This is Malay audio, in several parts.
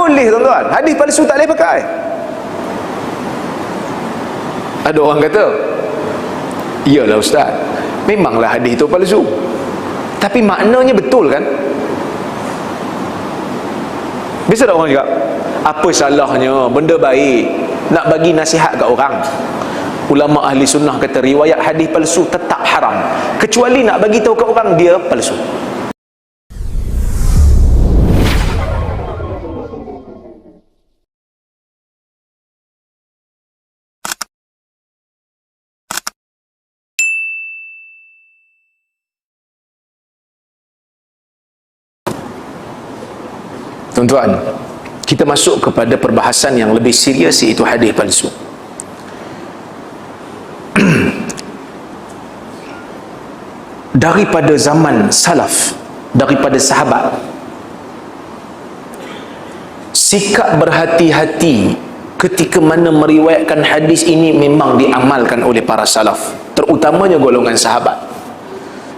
boleh tuan-tuan. Hadis palsu tak boleh pakai. Ada orang kata, iyalah ustaz, memanglah hadis itu palsu, tapi maknanya betul kan? Biasa tak orang cakap, apa salahnya, benda baik, nak bagi nasihat kat orang. Ulama ahli sunnah kata riwayat hadis palsu tetap haram, kecuali nak bagi tahu kat orang dia palsu. Tuan-tuan, kita masuk kepada perbahasan yang lebih serius, iaitu hadis palsu. Daripada zaman salaf, daripada sahabat, sikap berhati-hati ketika mana meriwayatkan hadis ini memang diamalkan oleh para salaf, terutamanya golongan sahabat.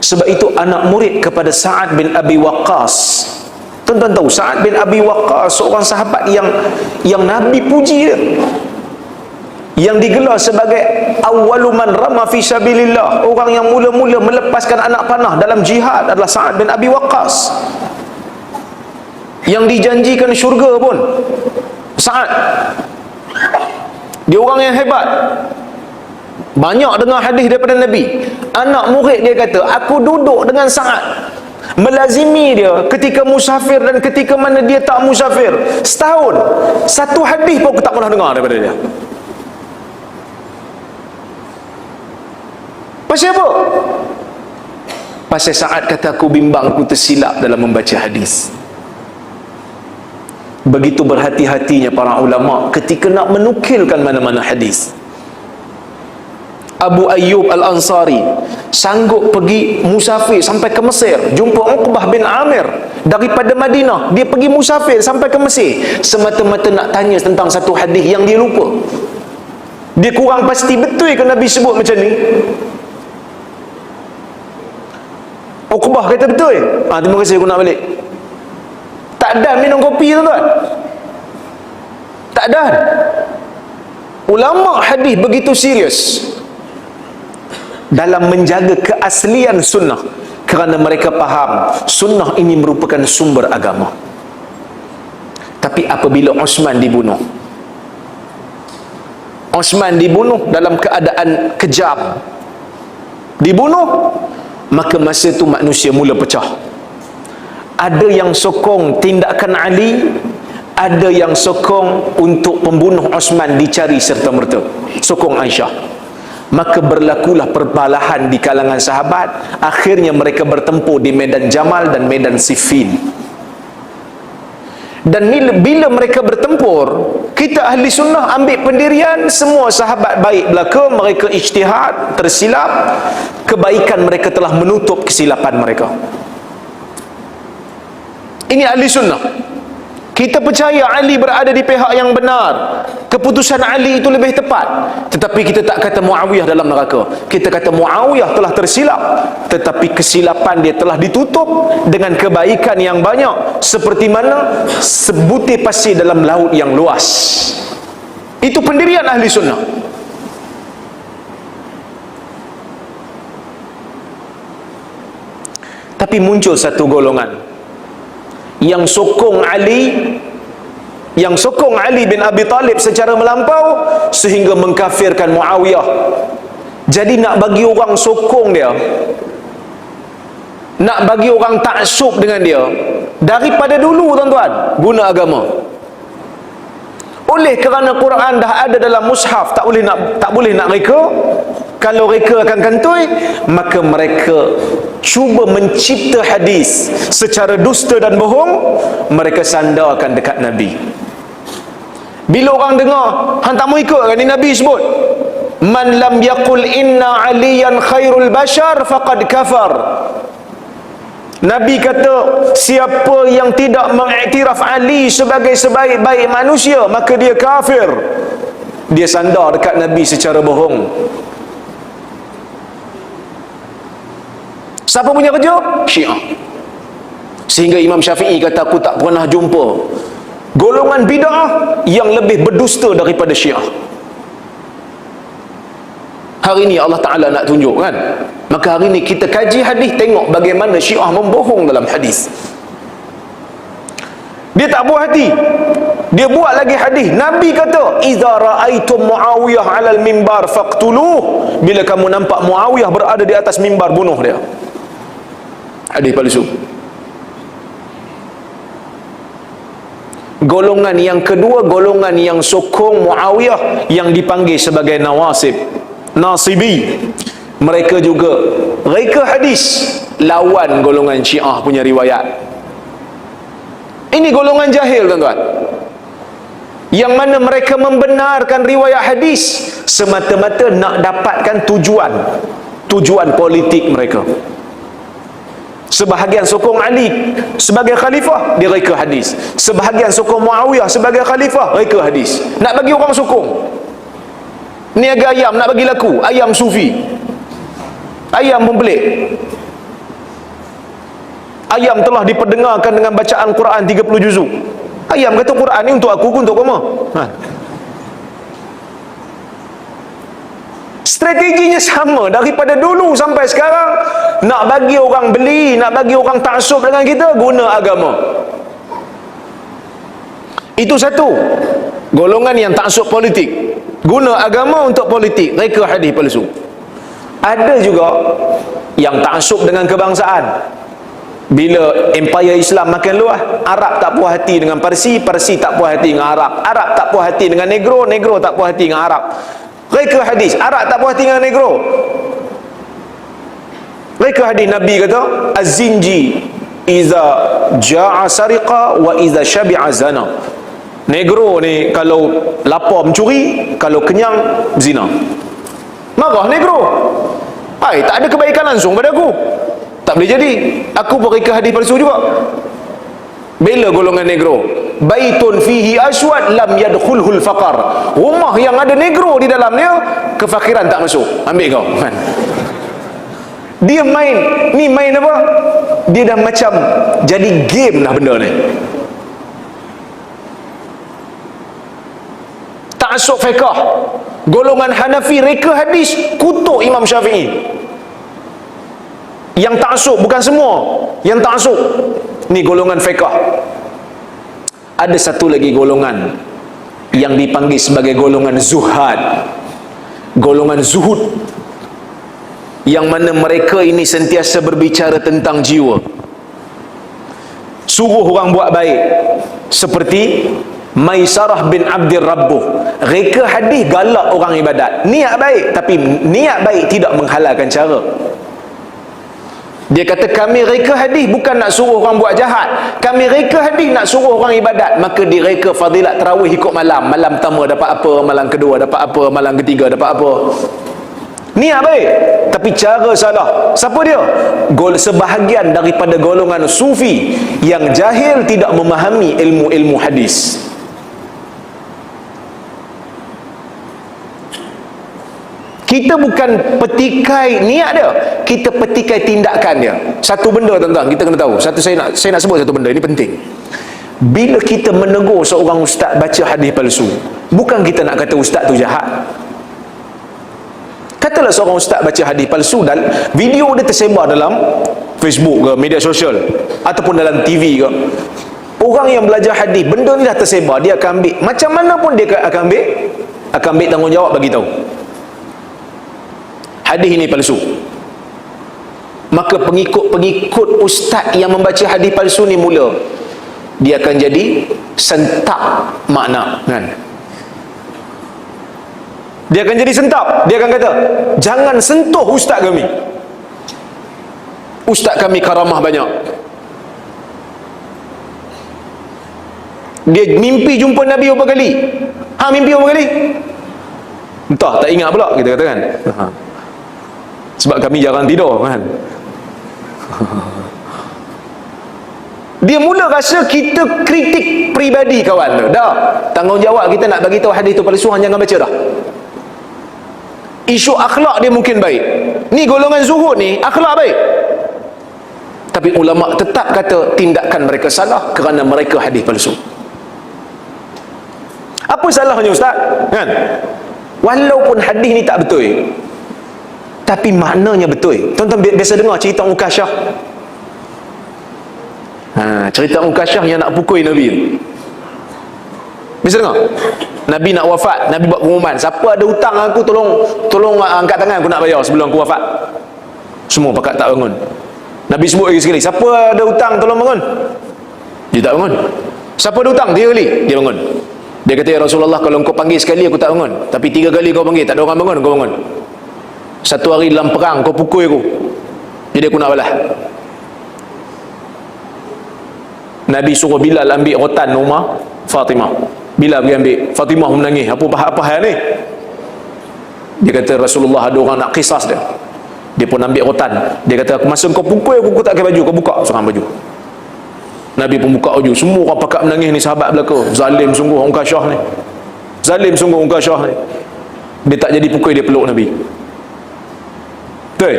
Sebab itu anak murid kepada Sa'ad bin Abi Waqqas, tuan-tuan tahu Sa'ad bin Abi Waqqas seorang sahabat yang Nabi puji dia, yang digelar sebagai awwalu man rama fi sabilillah, orang yang mula-mula melepaskan anak panah dalam jihad adalah Sa'ad bin Abi Waqqas, yang dijanjikan syurga pun Sa'ad. Dia orang yang hebat, banyak dengar hadis daripada Nabi. Anak murid dia kata, aku duduk dengan Sa'ad, melazimi dia ketika musafir dan ketika mana dia tak musafir, setahun satu hadis pun aku tak pernah dengar daripada dia. Pasal apa? Pasal Sa'ad kata, aku bimbang aku tersilap dalam membaca hadis. Begitu berhati-hatinya para ulama ketika nak menukilkan mana-mana hadis. Abu Ayyub Al-Ansari sanggup pergi musafir sampai ke Mesir, jumpa Uqbah bin Amir daripada Madinah, dia pergi musafir sampai ke Mesir semata-mata nak tanya tentang satu hadis yang dia lupa. Dia kurang pasti betul ke Nabi sebut macam ni. Uqbah kata betul. Terima kasih, aku nak balik. Tak dan minum kopi tuan-tuan, tak dan. Ulama hadis begitu serius dalam menjaga keaslian sunnah, kerana mereka faham sunnah ini merupakan sumber agama. Tapi apabila Uthman dibunuh, Uthman dibunuh dalam keadaan kejam, dibunuh, maka masa itu manusia mula pecah. Ada yang sokong tindakan Ali, ada yang sokong untuk pembunuh Uthman dicari serta-merta, sokong Aisyah. Maka berlakulah perbalahan di kalangan sahabat. Akhirnya mereka bertempur di medan Jamal dan medan Siffin. Dan bila mereka bertempur, kita ahli sunnah ambil pendirian semua sahabat baik belaka, mereka ijtihad, tersilap, kebaikan mereka telah menutup kesilapan mereka. Ini ahli sunnah. Kita percaya Ali berada di pihak yang benar, keputusan Ali itu lebih tepat. Tetapi kita tak kata Muawiyah dalam neraka. Kita kata Muawiyah telah tersilap, tetapi kesilapan dia telah ditutup dengan kebaikan yang banyak, seperti mana sebutir pasir dalam laut yang luas. Itu pendirian ahli sunnah. Tapi muncul satu golongan yang sokong Ali bin Abi Talib secara melampau sehingga mengkafirkan Muawiyah. Jadi nak bagi orang sokong dia, nak bagi orang taksub dengan dia daripada dulu tuan-tuan, guna agama. Oleh kerana Quran dah ada dalam mushaf, tak boleh nak reka. Kalau reka akan kantoi, maka mereka cuba mencipta hadis secara dusta dan bohong, mereka sandarkan dekat Nabi. Bila orang dengar, hang tak mau ikut kan ni Nabi sebut, man lam yaqul inna aliyan khairul bashar faqad kafar. Nabi kata, siapa yang tidak mengiktiraf Ali sebagai sebaik-baik manusia, maka dia kafir. Dia sandar dekat Nabi secara bohong. Siapa punya kerja? Syiah. Sehingga Imam Syafi'i kata, aku tak pernah jumpa golongan bid'ah yang lebih berdusta daripada Syiah. Hari ini Allah Ta'ala nak tunjuk kan, maka hari ini kita kaji hadis, tengok bagaimana Syiah membohong dalam hadis. Dia tak puas hati, dia buat lagi hadis. Nabi kata, "Idza ra'aitum Muawiyah 'alal mimbar faqtuluh." Bila kamu nampak Muawiyah berada di atas mimbar, bunuh dia. Hadis palsu. Golongan yang kedua, golongan yang sokong Muawiyah, yang dipanggil sebagai Nawasib, Nasibi. Mereka juga reka hadis, lawan golongan Syiah punya riwayat. Ini golongan jahil, tuan-tuan, yang mana mereka membenarkan riwayat hadis semata-mata nak dapatkan tujuan politik mereka. Sebahagian sokong Ali sebagai khalifah, dia reka hadis. Sebahagian sokong Muawiyah sebagai khalifah, reka hadis. Nak bagi orang sokong. Niaga ayam nak bagi laku, ayam sufi, ayam pembelik. Ayam telah diperdengarkan dengan bacaan Quran 30 juzuk. Ayam kata Quran ni untuk aku, untuk kamu. Strateginya sama daripada dulu sampai sekarang. Nak bagi orang beli, nak bagi orang taksub dengan kita, guna agama. Itu satu golongan yang taksub politik, guna agama untuk politik, reka hadis palsu. Ada juga yang taksub dengan kebangsaan. Bila empire Islam makin luas, Arab tak puas hati dengan Parsi, Parsi tak puas hati dengan Arab, Arab tak puas hati dengan Negro, Negro tak puas hati dengan Arab. Reka hadis, Arab tak puas hati dengan Negro. Reka hadis Nabi kata, "Az-zinji iza ja'a sariqa wa iza syabi'a zana." Negro ni kalau lapar mencuri, kalau kenyang zina. Marah Negro. Hai, tak ada kebaikan langsung pada aku, tak boleh jadi. Aku pun reka hadis palsu juga. Bela golongan Negro. Baitun fihi aswad lam yadkhulhul faqar. Rumah yang ada Negro di dalamnya, kefakiran tak masuk. Ambil kau. Dia main, ni main apa? Dia dah macam jadi game dah benda ni. Ta'assub fiqh. Golongan Hanafi reka hadis, kutuk Imam Syafi'i. Yang ta'assub, bukan semua yang ta'assub. Ni golongan fiqh. Ada satu lagi golongan yang dipanggil sebagai golongan zuhad, golongan zuhud, yang mana mereka ini sentiasa berbicara tentang jiwa, suruh orang buat baik. Seperti Maisarah bin Abdir Rabbuh, reka hadis galak orang ibadat, niat baik, tapi niat baik tidak menghalalkan cara. Dia kata, kami reka hadis bukan nak suruh orang buat jahat, kami reka hadis nak suruh orang ibadat. Maka direka fadilat tarawih ikut malam. Malam pertama dapat apa, malam kedua dapat apa, malam ketiga dapat apa. Niat baik, tapi cara salah. Siapa dia? Sebahagian daripada golongan sufi yang jahil, tidak memahami ilmu-ilmu hadis. Kita bukan petikai niat dia, kita petikai tindakan dia. Satu benda, tuan-tuan, kita kena tahu. Saya nak sebut satu benda, ini penting. Bila kita menegur seorang ustaz baca hadis palsu, bukan kita nak kata ustaz tu jahat. Katalah seorang ustaz baca hadis palsu dan video dia tersebar dalam Facebook ke, media sosial, ataupun dalam TV ke. Orang yang belajar hadis, benda ni dah tersebar, dia akan ambil, macam mana pun dia akan ambil tanggungjawab bagi tahu hadis ini palsu. Maka pengikut-pengikut ustaz yang membaca hadis palsu ni mula, dia akan jadi sentak makna, kan? Dia akan jadi sentak. Dia akan kata, jangan sentuh ustaz kami, ustaz kami karamah banyak. Dia mimpi jumpa Nabi berapa kali? Mimpi berapa kali? Entah, tak ingat pula, kita katakan. Sebab kami jarang tidur, kan? Dia mula rasa kita kritik peribadi kawan tu. Dah, tanggungjawab kita nak bagi tahu hadis tu palsu, jangan baca dah. Isu akhlak dia mungkin baik. Ni golongan zuhud ni, akhlak baik. Tapi ulama tetap kata tindakan mereka salah kerana mereka hadis palsu. Apa salahnya ustaz? Kan? Walaupun hadis ni tak betul, tapi maknanya betul. Tuan-tuan biasa dengar cerita Ukasyah. Cerita Ukasyah yang nak pukul Nabi. Biasa dengar? Nabi nak wafat, Nabi buat pengumuman, siapa ada hutang aku tolong angkat tangan, aku nak bayar sebelum aku wafat. Semua pakat tak bangun. Nabi sebut lagi sekali, siapa ada hutang tolong bangun. Dia tak bangun. Siapa ada hutang? 3 kali dia bangun. Dia kata, ya Rasulullah, kalau kau panggil sekali aku tak bangun, tapi 3 kali kau panggil tak ada orang bangun, kau bangun. Satu hari dalam perang kau pukul aku, jadi aku nak balas. Nabi suruh Bilal ambil rotan rumah Fatimah. Bilal pergi ambil. Fatimah menangis, apa hal ni? Dia kata, Rasulullah ada orang nak kisas dia. Dia pun ambil rotan. Dia kata, masa kau pukul aku tak pakai baju, kau buka seorang baju. Nabi pun buka baju. Semua orang pakat menangis ni, sahabat belaka. Zalim sungguh Ukasyah ni. Zalim sungguh Ukasyah ni. Dia tak jadi pukul, dia peluk Nabi. Betul?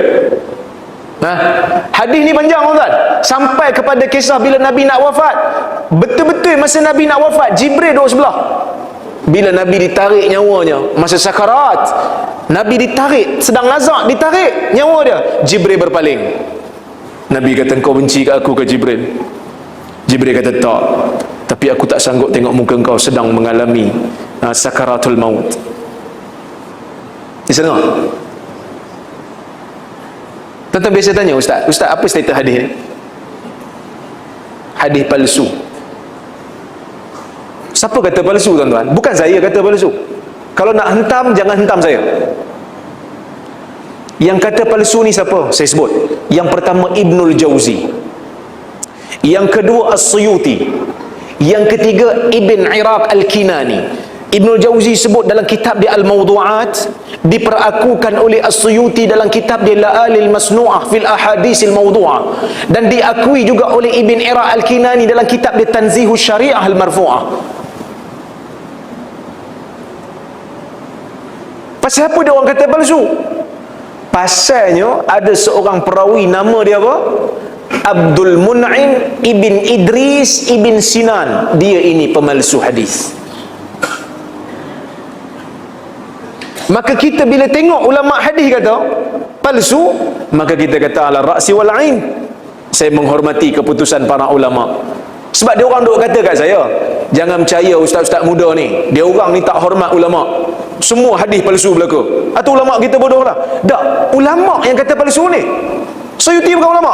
Hadis ni panjang tuan, sampai kepada kisah bila Nabi nak wafat. Betul-betul masa Nabi nak wafat, Jibril duduk sebelah. Bila Nabi ditarik nyawanya, masa sakarat, Nabi ditarik, sedang nazak, ditarik nyawa dia, Jibril berpaling. Nabi kata, kau benci kat aku ke Jibril? Jibril kata, tak, tapi aku tak sanggup tengok muka kau sedang mengalami sakaratul maut. Di sana tuan-tuan biasa tanya, Ustaz apa status hadis ni? Hadis palsu. Siapa kata palsu tuan-tuan? Bukan saya kata palsu. Kalau nak hentam, jangan hentam saya. Yang kata palsu ni siapa? Saya sebut. Yang pertama Ibnul Jauzi, yang kedua As-Suyuti, yang ketiga Ibn Iraq Al-Kinani. Ibnul Jauzi sebut dalam kitab dia Al-Mawdu'at, diperakukan oleh As-Suyuti dalam kitab dia La'alil Masnu'ah fil Ahadisil Mawdu'ah, dan diakui juga oleh Ibn Iraq Al-Kinani dalam kitab dia Tanzihus Syariah Al-Marfu'ah. Pasal apa dia orang kata palsu? Pasalnya ada seorang perawi, nama dia apa? Abdul Mun'im Ibn Idris Ibn Sinan. Dia ini pemalsu hadis. Maka kita bila tengok ulama hadis kata palsu, maka kita kata ala ra'si wal ain, saya menghormati keputusan para ulama. Sebab dia orang duk kata kat saya, jangan percaya ustaz-ustaz muda ni, dia orang ni tak hormat ulama, semua hadis palsu belaka. Atau ulama kita bodoh lah. Tak, ulama yang kata palsu ni. Suyuti bukan ulama.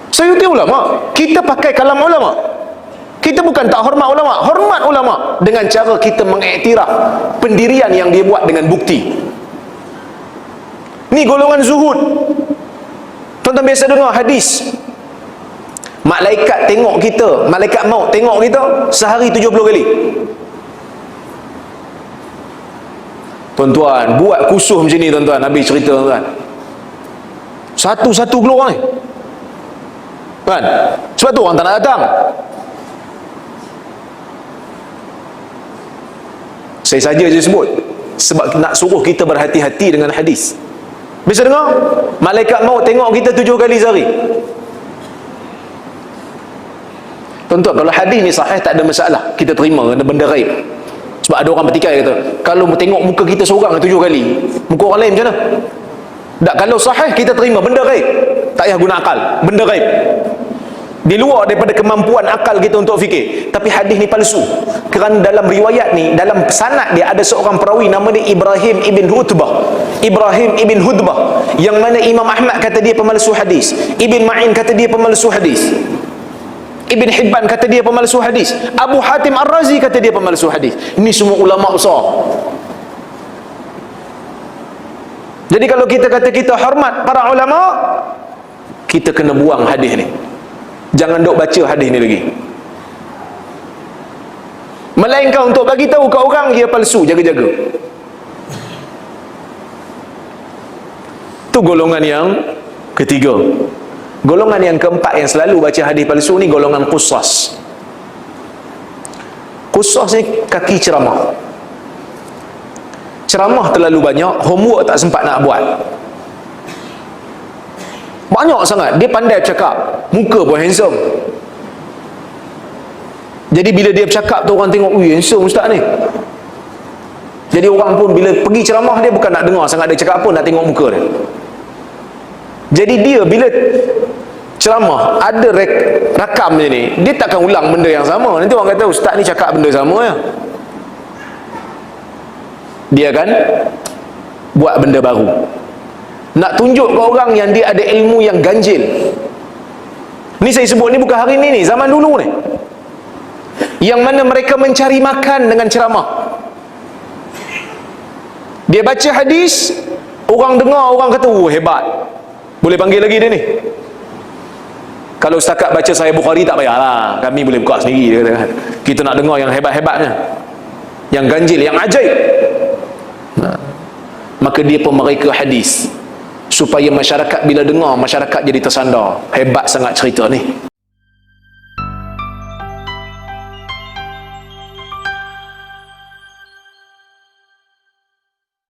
Suyuti ulama. Kita pakai kalam ulama. Kita bukan tak hormat ulama, hormat ulama dengan cara kita mengiktiraf pendirian yang dia buat dengan bukti. Ni golongan zuhud. Tuan-tuan biasa dengar hadis, malaikat tengok kita, malaikat maut tengok kita sehari 70 kali. Tuan-tuan, buat kusuh macam ni tuan-tuan, Nabi cerita tuan-tuan. Satu-satu keluar ni. Kan? Sebab tu orang tak nak datang. Saya saja je sebut sebab nak suruh kita berhati-hati dengan hadis. Bisa dengar? Malaikat maut tengok kita 7 kali sehari. Tuan-tuan, kalau hadis ni sahih tak ada masalah, kita terima, ada benda gaib. Sebab ada orang bertikai kata, kalau tengok muka kita seorang 7 kali, muka orang lain macam mana? Tak, kalau sahih kita terima, benda gaib, tak payah guna akal, benda gaib, di luar daripada kemampuan akal kita untuk fikir. Tapi hadis ni palsu kerana dalam riwayat ni, dalam sanad dia ada seorang perawi nama dia Ibrahim ibn Hudbah. Ibrahim ibn Hudbah yang mana Imam Ahmad kata dia pemalsu hadis, Ibn Ma'in kata dia pemalsu hadis, Ibn Hibban kata dia pemalsu hadis, Abu Hatim Ar-Razi kata dia pemalsu hadis. Ini semua ulama besar. Jadi kalau kita kata kita hormat para ulama, kita kena buang hadis ni. Jangan dok baca hadis ni lagi. Melainkan untuk bagi tahu ke orang dia palsu, jaga-jaga. Tu golongan yang ketiga. Golongan yang keempat yang selalu baca hadis palsu ni golongan qusas. Qusas ni kaki ceramah. Ceramah terlalu banyak, homework tak sempat nak buat. Banyak sangat, dia pandai cakap, muka pun handsome, Jadi bila dia bercakap tu orang tengok, ui, handsome ustaz ni. Jadi orang pun bila pergi ceramah dia bukan nak dengar sangat dia cakap apa, nak tengok muka dia. Jadi dia bila ceramah ada rakam dia ni, dia takkan ulang benda yang sama. Nanti orang kata ustaz ni cakap benda sama ya. Dia akan buat benda baru, nak tunjuk ke orang yang dia ada ilmu yang ganjil. Ni saya sebut ni bukan hari ni, zaman dulu ni, yang mana mereka mencari makan dengan ceramah. Dia baca hadis, orang dengar, orang kata, oh hebat, boleh panggil lagi dia ni. Kalau setakat baca Sahih Bukhari tak payahlah, kami boleh buka sendiri, dia kata. Kita nak dengar yang hebat-hebatnya, yang ganjil, yang ajaib. Maka dia pun mereka hadis supaya masyarakat bila dengar, masyarakat jadi tersandar, hebat sangat cerita ni.